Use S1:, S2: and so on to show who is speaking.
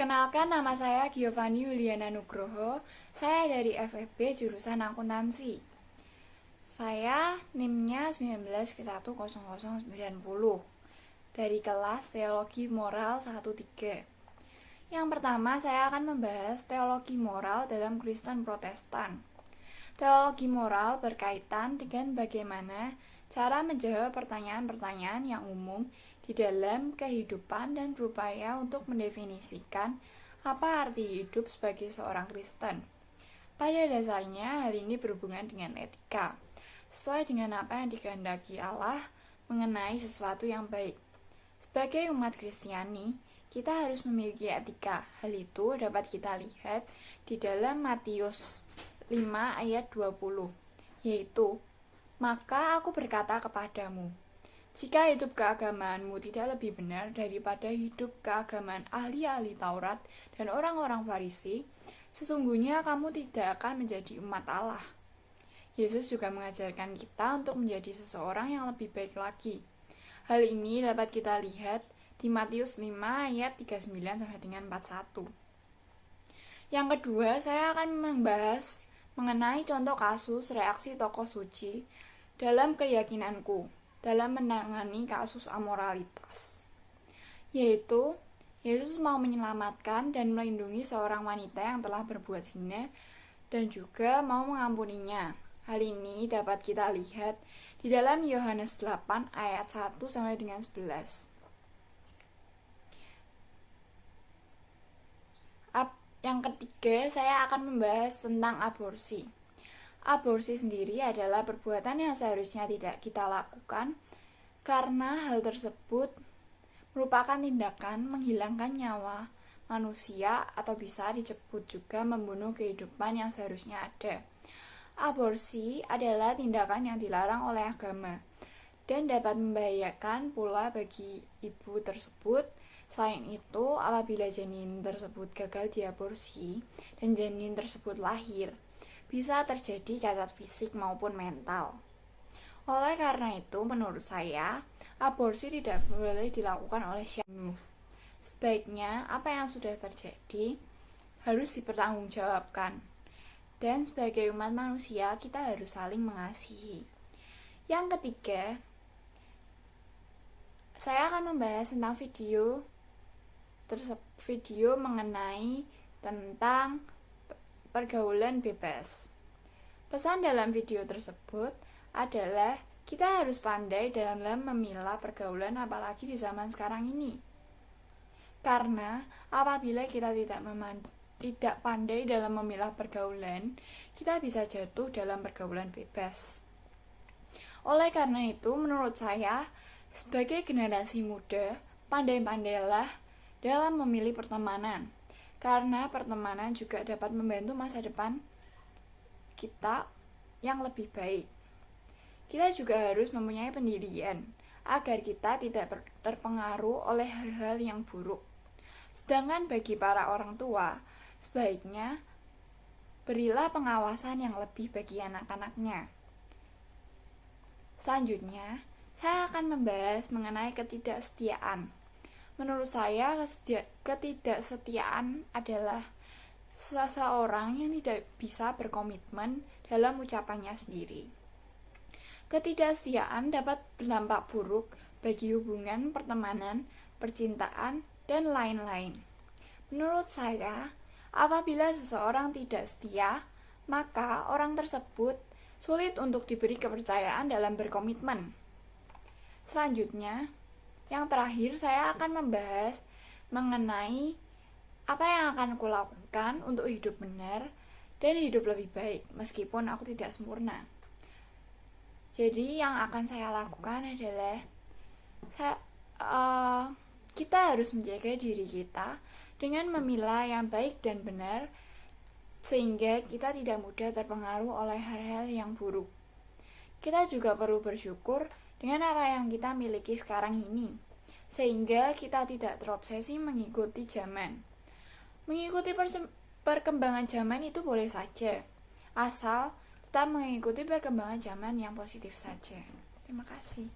S1: Perkenalkan, nama saya Giovanni Yuliana Nugroho. Saya dari FEB jurusan akuntansi. Saya NIM-nya 19-10090 dari kelas Teologi Moral 1-3. Yang pertama, saya akan membahas teologi moral dalam Kristen Protestan. Teologi moral berkaitan dengan bagaimana cara menjawab pertanyaan-pertanyaan yang umum di dalam kehidupan dan berupaya untuk mendefinisikan apa arti hidup sebagai seorang Kristen. Pada dasarnya, hal ini berhubungan dengan etika, sesuai dengan apa yang dikehendaki Allah mengenai sesuatu yang baik. Sebagai umat Kristiani, kita harus memiliki etika. Hal itu dapat kita lihat di dalam Matius 5 ayat 20, yaitu, "Maka aku berkata kepadamu, jika hidup keagamaanmu tidak lebih benar daripada hidup keagamaan ahli-ahli Taurat dan orang-orang Farisi, sesungguhnya kamu tidak akan menjadi umat Allah." Yesus juga mengajarkan kita untuk menjadi seseorang yang lebih baik lagi. Hal ini dapat kita lihat di Matius 5 ayat 39-41. Yang kedua, saya akan membahas mengenai contoh kasus reaksi tokoh suci dalam keyakinanku dalam menangani kasus amoralitas, yaitu Yesus mau menyelamatkan dan melindungi seorang wanita yang telah berbuat zina dan juga mau mengampuninya. Hal ini dapat kita lihat di dalam Yohanes 8 ayat 1-11. Yang ketiga, saya akan membahas tentang aborsi. Aborsi sendiri adalah perbuatan yang seharusnya tidak kita lakukan karena hal tersebut merupakan tindakan menghilangkan nyawa manusia atau bisa disebut juga membunuh kehidupan yang seharusnya ada. Aborsi adalah tindakan yang dilarang oleh agama dan dapat membahayakan pula bagi ibu tersebut. Selain itu, apabila janin tersebut gagal diaborsi dan janin tersebut lahir, bisa terjadi cacat fisik maupun mental. Oleh karena itu, menurut saya, aborsi tidak boleh dilakukan oleh siapa. Sebaiknya, apa yang sudah terjadi harus dipertanggungjawabkan. Dan sebagai umat manusia, kita harus saling mengasihi. Yang ketiga, saya akan membahas tentang video mengenai tentang pergaulan bebas. Pesan dalam video tersebut adalah kita harus pandai dalam memilah pergaulan, apalagi di zaman sekarang ini. Karena apabila kita tidak pandai dalam memilah pergaulan, kita bisa jatuh dalam pergaulan bebas. Oleh karena itu, menurut saya, sebagai generasi muda, pandai-pandailah dalam memilih pertemanan, karena pertemanan juga dapat membantu masa depan kita yang lebih baik. Kita juga harus mempunyai pendirian agar kita tidak terpengaruh oleh hal-hal yang buruk. Sedangkan bagi para orang tua, sebaiknya berilah pengawasan yang lebih bagi anak-anaknya. Selanjutnya, saya akan membahas mengenai ketidaksetiaan. Menurut saya, ketidaksetiaan adalah seseorang yang tidak bisa berkomitmen dalam ucapannya sendiri. Ketidaksetiaan dapat berdampak buruk bagi hubungan pertemanan, percintaan, dan lain-lain. Menurut saya, apabila seseorang tidak setia, maka orang tersebut sulit untuk diberi kepercayaan dalam berkomitmen. Selanjutnya, yang terakhir, saya akan membahas mengenai apa yang akan aku lakukan untuk hidup benar dan hidup lebih baik, meskipun aku tidak sempurna. Jadi, yang akan saya lakukan adalah kita harus menjaga diri kita dengan memilah yang baik dan benar, sehingga kita tidak mudah terpengaruh oleh hal-hal yang buruk. Kita juga perlu bersyukur dengan apa yang kita miliki sekarang ini, sehingga kita tidak terobsesi mengikuti zaman. Mengikuti perkembangan zaman itu boleh saja, asal tetap mengikuti perkembangan zaman yang positif saja. Terima kasih.